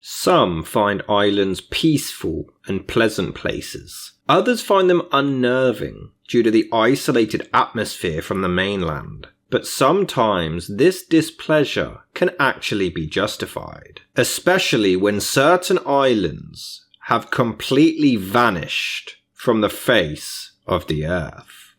Some find islands peaceful and pleasant places. Others find them unnerving due to the isolated atmosphere from the mainland. But sometimes this displeasure can actually be justified, especially when certain islands have completely vanished from the face of the earth.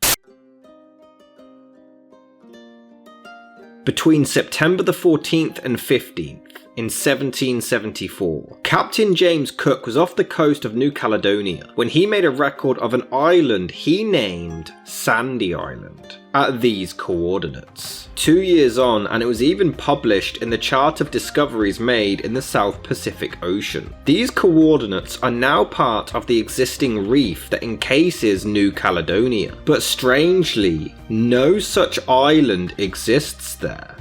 Between September the 14th and 15th, in 1774, Captain James Cook was off the coast of New Caledonia when he made a record of an island he named Sandy Island at these coordinates. 2 years on, and it was even published in the chart of discoveries made in the South Pacific Ocean. These coordinates are now part of the existing reef that encases New Caledonia, but strangely, no such island exists there.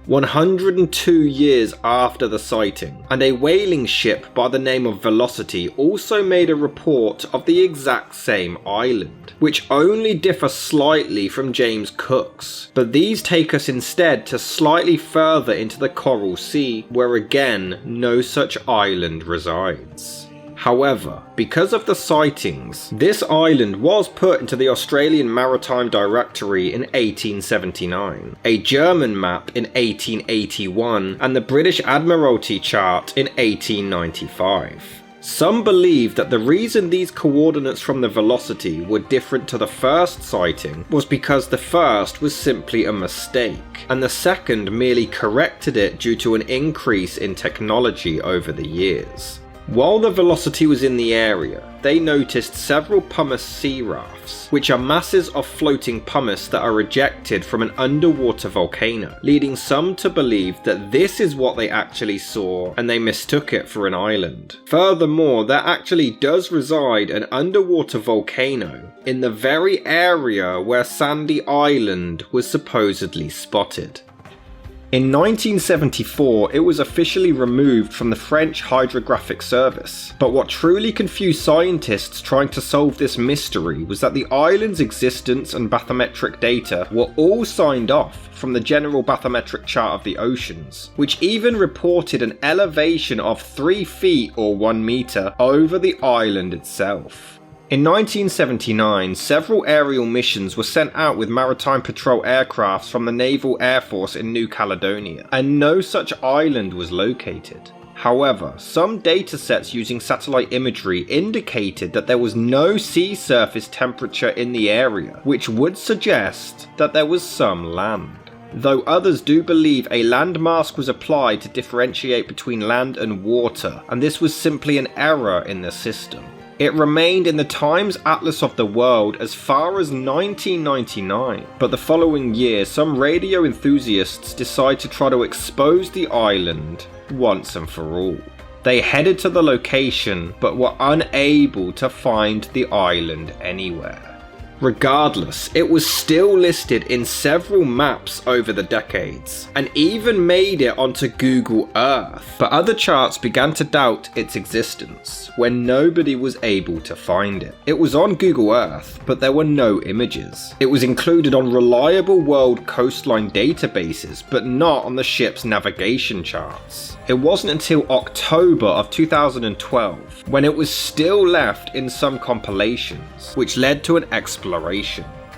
102 years after the sighting, and a whaling ship by the name of Velocity also made a report of the exact same island, which only differ slightly from James Cook's, but these take us instead to slightly further into the Coral Sea, where again no such island resides. However, because of the sightings, this island was put into the Australian Maritime Directory in 1879, a German map in 1881, and the British Admiralty Chart in 1895. Some believe that the reason these coordinates from the Velocity were different to the first sighting was because the first was simply a mistake, and the second merely corrected it due to an increase in technology over the years. While the Velocity was in the area, they noticed several pumice sea rafts, which are masses of floating pumice that are ejected from an underwater volcano, leading some to believe that this is what they actually saw and they mistook it for an island. Furthermore, there actually does reside an underwater volcano in the very area where Sandy Island was supposedly spotted. In 1974, it was officially removed from the French Hydrographic Service, but what truly confused scientists trying to solve this mystery was that the island's existence and bathymetric data were all signed off from the General Bathymetric Chart of the Oceans, which even reported an elevation of 3 feet or 1 meter over the island itself. In 1979, several aerial missions were sent out with maritime patrol aircrafts from the Naval Air Force in New Caledonia, and no such island was located. However, some datasets using satellite imagery indicated that there was no sea surface temperature in the area, which would suggest that there was some land. Though others do believe a landmass was applied to differentiate between land and water, and this was simply an error in the system. It remained in the Times Atlas of the World as far as 1999, but the following year some radio enthusiasts decide to try to expose the island once and for all. They headed to the location but were unable to find the island anywhere. Regardless, it was still listed in several maps over the decades, and even made it onto Google Earth, but other charts began to doubt its existence when nobody was able to find it. It was on Google Earth, but there were no images. It was included on reliable world coastline databases, but not on the ship's navigation charts. It wasn't until October of 2012 when it was still left in some compilations, which led to an exploration.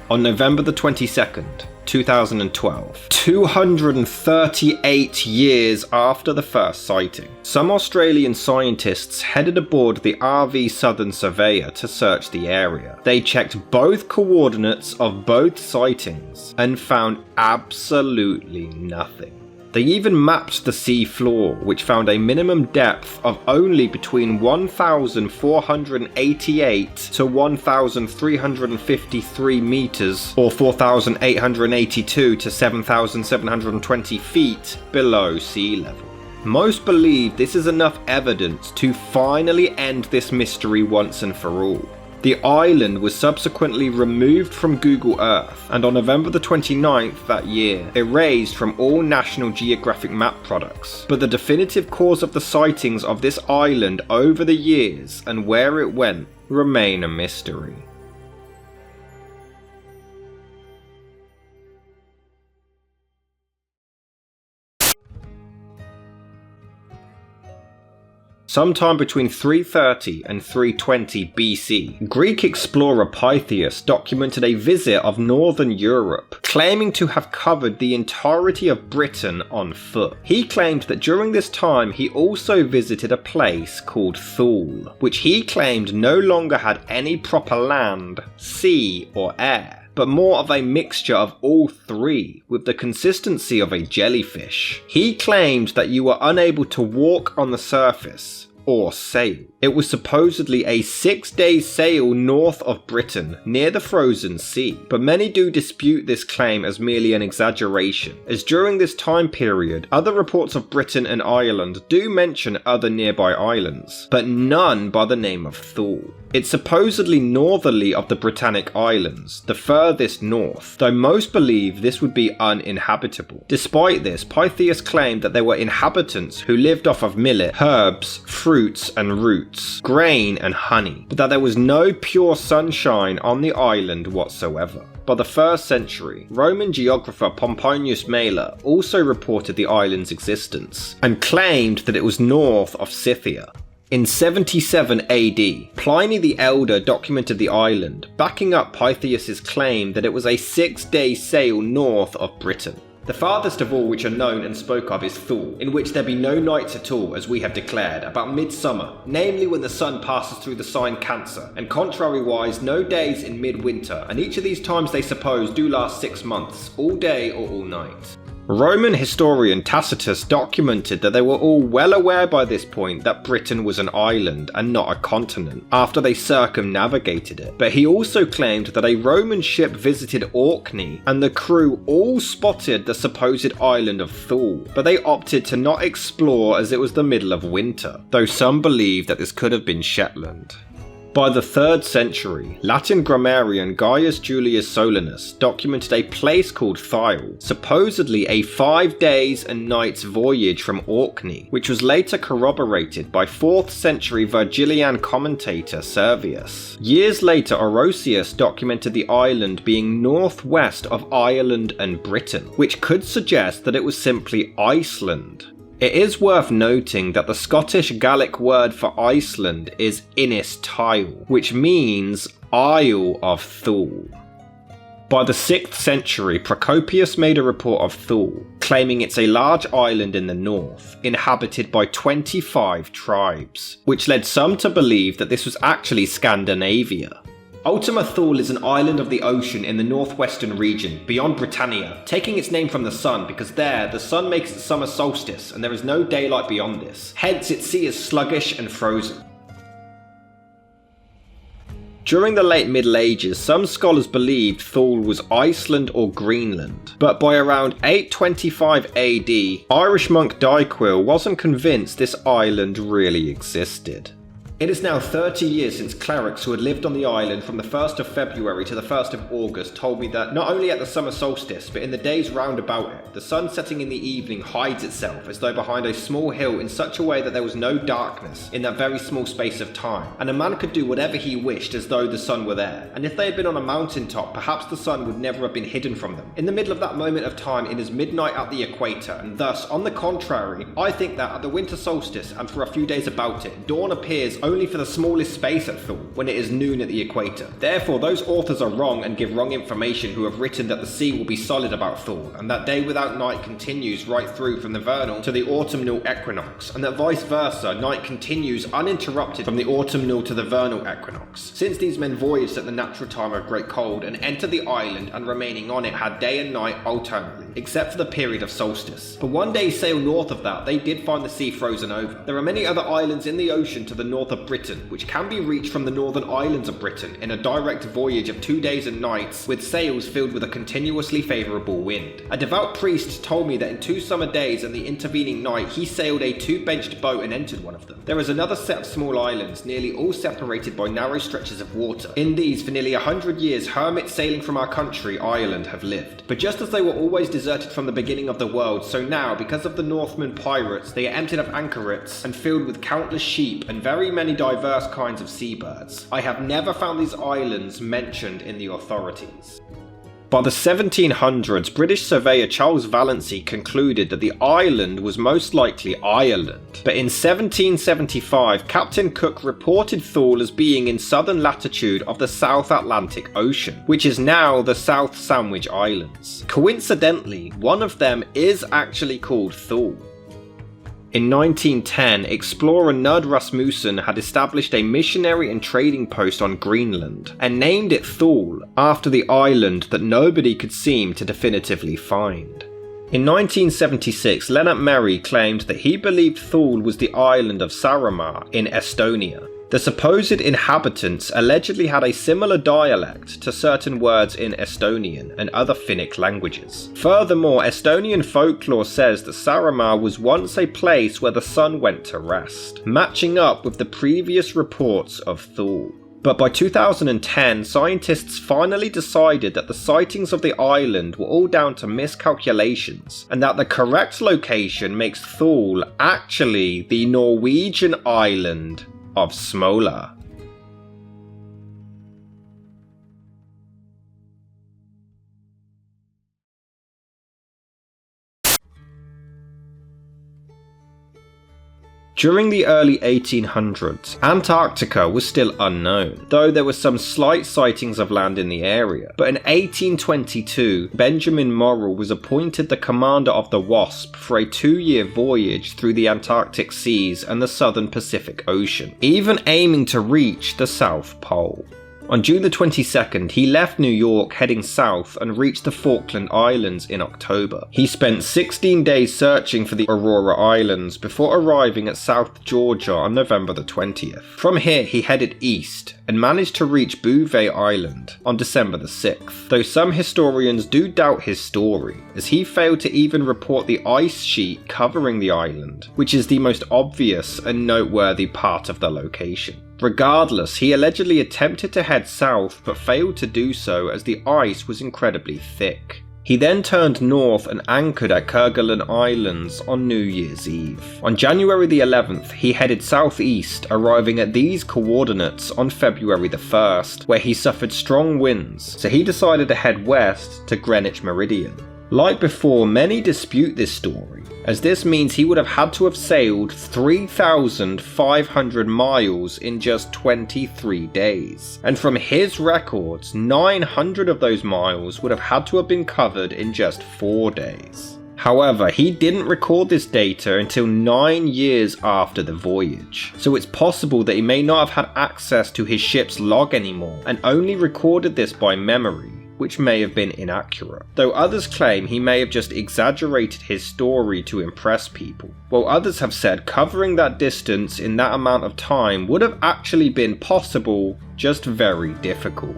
On November the 22nd, 2012, 238 years after the first sighting, some Australian scientists headed aboard the RV Southern Surveyor to search the area. They checked both coordinates of both sightings and found absolutely nothing. They even mapped the sea floor, which found a minimum depth of only between 1,488 to 1,353 meters, or 4,882 to 7,720 feet below sea level. Most believe this is enough evidence to finally end this mystery once and for all. The island was subsequently removed from Google Earth, and on November the 29th that year, erased from all National Geographic map products. But the definitive cause of the sightings of this island over the years and where it went remain a mystery. Sometime between 330 and 320 BC, Greek explorer Pytheas documented a visit of northern Europe, claiming to have covered the entirety of Britain on foot. He claimed that during this time he also visited a place called Thule, which he claimed no longer had any proper land, sea or air, but more of a mixture of all three, with the consistency of a jellyfish. He claimed that you were unable to walk on the surface or sail. It was supposedly a 6-day sail north of Britain, near the frozen sea, but many do dispute this claim as merely an exaggeration, as during this time period, other reports of Britain and Ireland do mention other nearby islands, but none by the name of Thule. It's supposedly northerly of the Britannic Islands, the furthest north, though most believe this would be uninhabitable. Despite this, Pytheas claimed that there were inhabitants who lived off of millet, herbs, fruits and roots, grain and honey, but that there was no pure sunshine on the island whatsoever. By the 1st century, Roman geographer Pomponius Mela also reported the island's existence, and claimed that it was north of Scythia. In 77 AD, Pliny the Elder documented the island, backing up Pytheas' claim that it was a 6-day sail north of Britain. The farthest of all which are known and spoke of is Thule, in which there be no nights at all, as we have declared, about midsummer, namely when the sun passes through the sign Cancer, and contrariwise no days in midwinter, and each of these times they suppose do last 6 months, all day or all night. Roman historian Tacitus documented that they were all well aware by this point that Britain was an island and not a continent, after they circumnavigated it, but he also claimed that a Roman ship visited Orkney and the crew all spotted the supposed island of Thule, but they opted to not explore as it was the middle of winter, though some believe that this could have been Shetland. By the 3rd century, Latin grammarian Gaius Julius Solinus documented a place called Thyle, supposedly a 5 days and nights voyage from Orkney, which was later corroborated by 4th century Virgilian commentator Servius. Years later, Orosius documented the island being northwest of Ireland and Britain, which could suggest that it was simply Iceland. It is worth noting that the Scottish Gaelic word for Iceland is Innis Tile, which means Isle of Thule. By the 6th century, Procopius made a report of Thule, claiming it's a large island in the north, inhabited by 25 tribes, which led some to believe that this was actually Scandinavia. Ultima Thule is an island of the ocean in the northwestern region, beyond Britannia, taking its name from the sun because there, the sun makes its summer solstice and there is no daylight beyond this, hence its sea is sluggish and frozen. During the late Middle Ages, some scholars believed Thule was Iceland or Greenland, but by around 825 AD, Irish monk Dyquil wasn't convinced this island really existed. It is now 30 years since clerics who had lived on the island from the 1st of February to the 1st of August told me that not only at the summer solstice, but in the days round about it, the sun setting in the evening hides itself as though behind a small hill in such a way that there was no darkness in that very small space of time, and a man could do whatever he wished as though the sun were there, and if they had been on a mountaintop, perhaps the sun would never have been hidden from them. In the middle of that moment of time, it is midnight at the equator, and thus, on the contrary, I think that at the winter solstice, and for a few days about it, dawn appears only for the smallest space at Thule, when it is noon at the equator. Therefore, those authors are wrong and give wrong information who have written that the sea will be solid about Thule, and that day without night continues right through from the vernal to the autumnal equinox, and that vice versa, night continues uninterrupted from the autumnal to the vernal equinox. Since these men voyaged at the natural time of great cold, and entered the island, and remaining on it had day and night alternately, except for the period of solstice. For one day's sail north of that, they did find the sea frozen over. There are many other islands in the ocean to the north of Britain, which can be reached from the northern islands of Britain in a direct voyage of 2 days and nights with sails filled with a continuously favourable wind. A devout priest told me that in 2 summer days and the intervening night he sailed a 2-benched boat and entered one of them. There is another set of small islands, nearly all separated by narrow stretches of water. In these, for nearly 100 years, hermits sailing from our country, Ireland, have lived. But just as they were always deserted from the beginning of the world, so now, because of the Northman pirates, they are emptied of anchorets and filled with countless sheep and very many diverse kinds of seabirds. I have never found these islands mentioned in the authorities. By the 1700s, British surveyor Charles Vallancey concluded that the island was most likely Ireland, but in 1775 Captain Cook reported Thule as being in southern latitude of the South Atlantic Ocean, which is now the South Sandwich Islands. Coincidentally, one of them is actually called Thule. In 1910, explorer Knud Rasmussen had established a missionary and trading post on Greenland, and named it Thule, after the island that nobody could seem to definitively find. In 1976, Lennart Meri claimed that he believed Thule was the island of Saaremaa in Estonia. The supposed inhabitants allegedly had a similar dialect to certain words in Estonian and other Finnic languages. Furthermore, Estonian folklore says that Saaremaa was once a place where the sun went to rest, matching up with the previous reports of Thule. But by 2010, scientists finally decided that the sightings of the island were all down to miscalculations, and that the correct location makes Thule actually the Norwegian island of Smøla. During the early 1800s, Antarctica was still unknown, though there were some slight sightings of land in the area. But in 1822, Benjamin Morrell was appointed the commander of the Wasp for a 2-year voyage through the Antarctic seas and the southern Pacific Ocean, even aiming to reach the South Pole. On June the 22nd, he left New York heading south and reached the Falkland Islands in October. He spent 16 days searching for the Aurora Islands before arriving at South Georgia on November the 20th. From here, he headed east and managed to reach Bouvet Island on December the 6th, though some historians do doubt his story, as he failed to even report the ice sheet covering the island, which is the most obvious and noteworthy part of the location. Regardless, he allegedly attempted to head south but failed to do so as the ice was incredibly thick. He then turned north and anchored at Kerguelen Islands on New Year's Eve. On January the 11th, he headed southeast, arriving at these coordinates on February the 1st, where he suffered strong winds, so he decided to head west to Greenwich Meridian. Like before, many dispute this story, as this means he would have had to have sailed 3,500 miles in just 23 days. And from his records, 900 of those miles would have had to have been covered in just 4 days. However, he didn't record this data until 9 years after the voyage, so it's possible that he may not have had access to his ship's log anymore and only recorded this by memory, which may have been inaccurate, though others claim he may have just exaggerated his story to impress people, while others have said covering that distance in that amount of time would have actually been possible, just very difficult.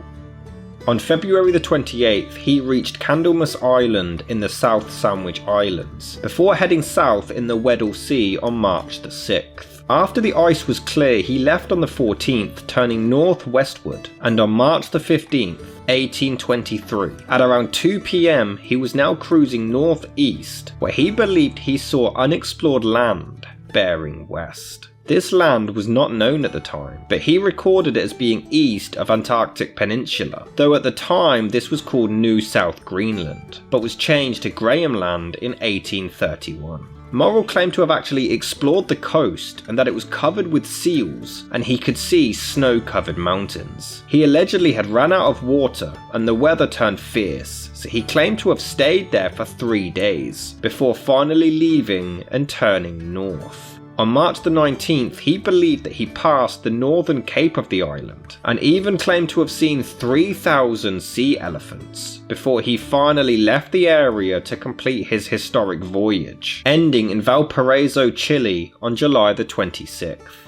On February the 28th, he reached Candlemas Island in the South Sandwich Islands, before heading south in the Weddell Sea on March the 6th. After the ice was clear, he left on the 14th, turning northwestward, and on March the 15th, 1823, at around 2 PM, he was now cruising northeast, where he believed he saw unexplored land bearing west. This land was not known at the time, but he recorded it as being east of Antarctic Peninsula, though at the time this was called New South Greenland, but was changed to Graham Land in 1831. Morrell claimed to have actually explored the coast and that it was covered with seals and he could see snow-covered mountains. He allegedly had run out of water and the weather turned fierce, so he claimed to have stayed there for 3 days before finally leaving and turning north. On March the 19th, he believed that he passed the northern cape of the island, and even claimed to have seen 3,000 sea elephants, before he finally left the area to complete his historic voyage, ending in Valparaiso, Chile on July the 26th.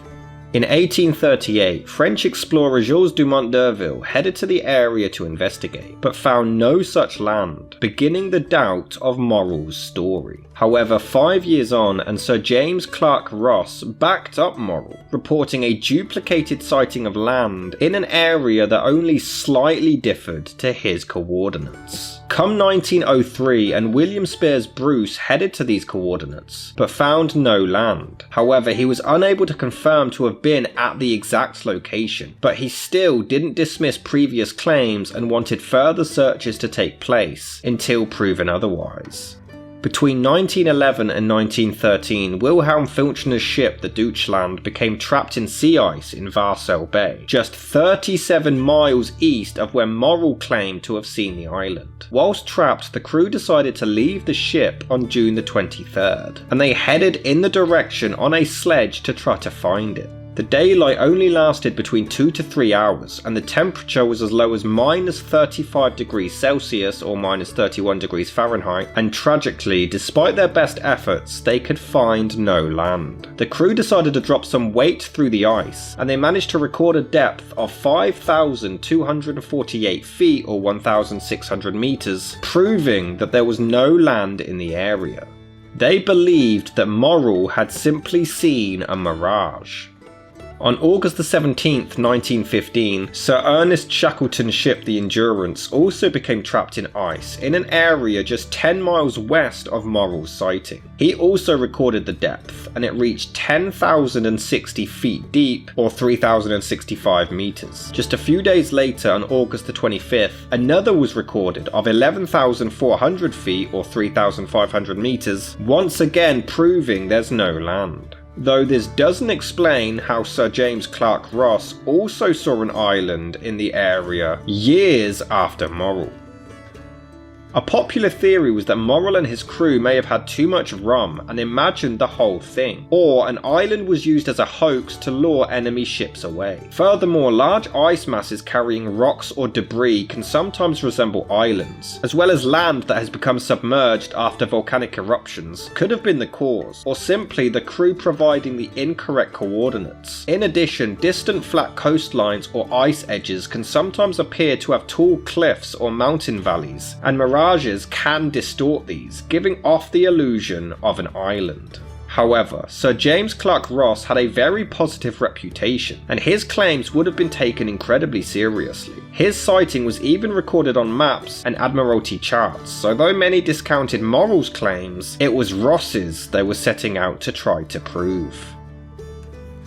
In 1838, French explorer Jules Dumont d'Urville headed to the area to investigate, but found no such land, beginning the doubt of Morrell's story. However, 5 years on, and Sir James Clark Ross backed up Morrell, reporting a duplicated sighting of land in an area that only slightly differed to his coordinates. Come 1903, and William Spears Bruce headed to these coordinates, but found no land. However, he was unable to confirm to have been at the exact location, but he still didn't dismiss previous claims and wanted further searches to take place until proven otherwise. Between 1911 and 1913, Wilhelm Filchner's ship the Deutschland became trapped in sea ice in Varsel Bay, just 37 miles east of where Morrell claimed to have seen the island. Whilst trapped, the crew decided to leave the ship on June the 23rd, and they headed in the direction on a sledge to try to find it. The daylight only lasted between 2 to 3 hours, and the temperature was as low as minus 35 degrees Celsius or minus 31 degrees Fahrenheit, and tragically, despite their best efforts, they could find no land. The crew decided to drop some weight through the ice, and they managed to record a depth of 5,248 feet or 1,600 meters, proving that there was no land in the area. They believed that Morrell had simply seen a mirage. On August 17, 1915, Sir Ernest Shackleton's ship the Endurance also became trapped in ice in an area just 10 miles west of Morrell's sighting. He also recorded the depth, and it reached 10,060 feet deep or 3,065 meters. Just a few days later, on August 25th, another was recorded of 11,400 feet or 3,500 meters, once again proving there's no land. Though this doesn't explain how Sir James Clark Ross also saw an island in the area years after Morrell. A popular theory was that Morrell and his crew may have had too much rum and imagined the whole thing, or an island was used as a hoax to lure enemy ships away. Furthermore, large ice masses carrying rocks or debris can sometimes resemble islands, as well as land that has become submerged after volcanic eruptions could have been the cause, or simply the crew providing the incorrect coordinates. In addition, distant flat coastlines or ice edges can sometimes appear to have tall cliffs or mountain valleys, and mirages can distort these, giving off the illusion of an island. However, Sir James Clark Ross had a very positive reputation, and his claims would have been taken incredibly seriously. His sighting was even recorded on maps and Admiralty charts, so though many discounted Morrell's claims, it was Ross's they were setting out to try to prove.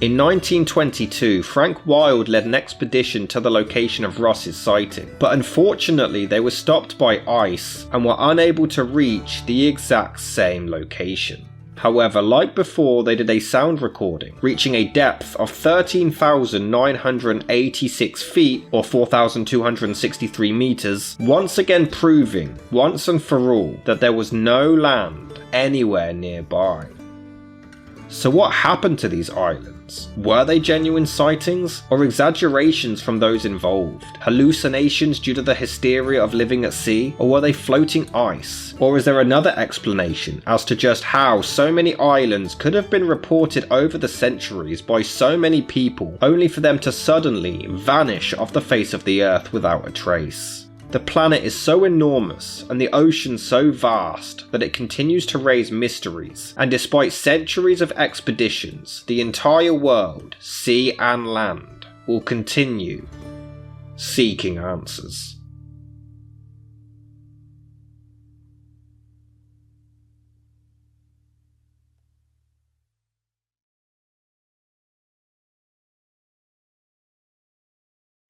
In 1922, Frank Wild led an expedition to the location of Ross's sighting, but unfortunately they were stopped by ice and were unable to reach the exact same location. However, like before, they did a sound recording, reaching a depth of 13,986 feet or 4,263 meters, once again proving, once and for all, that there was no land anywhere nearby. So what happened to these islands? Were they genuine sightings, or exaggerations from those involved? Hallucinations due to the hysteria of living at sea, or were they floating ice? Or is there another explanation as to just how so many islands could have been reported over the centuries by so many people, only for them to suddenly vanish off the face of the earth without a trace? The planet is so enormous and the ocean so vast that it continues to raise mysteries, and despite centuries of expeditions, the entire world, sea and land, will continue seeking answers.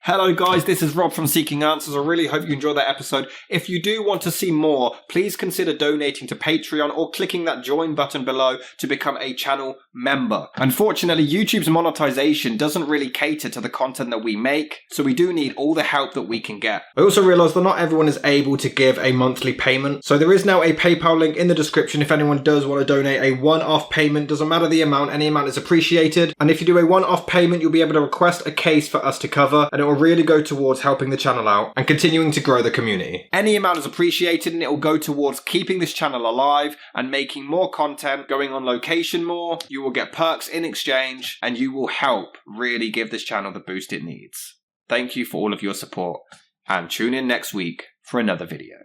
Hello guys, this is Rob from Seeking Answers. I really hope you enjoyed that episode. If you do want to see more, please consider donating to Patreon or clicking that join button below to become a channel member. Unfortunately, YouTube's monetization doesn't really cater to the content that we make, so we do need all the help that we can get. I also realised that not everyone is able to give a monthly payment, so there is now a PayPal link in the description if anyone does want to donate a one-off payment. Doesn't matter the amount, any amount is appreciated. And if you do a one-off payment, you'll be able to request a case for us to cover, and it will really go towards helping the channel out and continuing to grow the community. Any amount is appreciated, and it will go towards keeping this channel alive and making more content, going on location more. You will get perks in exchange, and you will help really give this channel the boost it needs. Thank you for all of your support, and tune in next week for another video.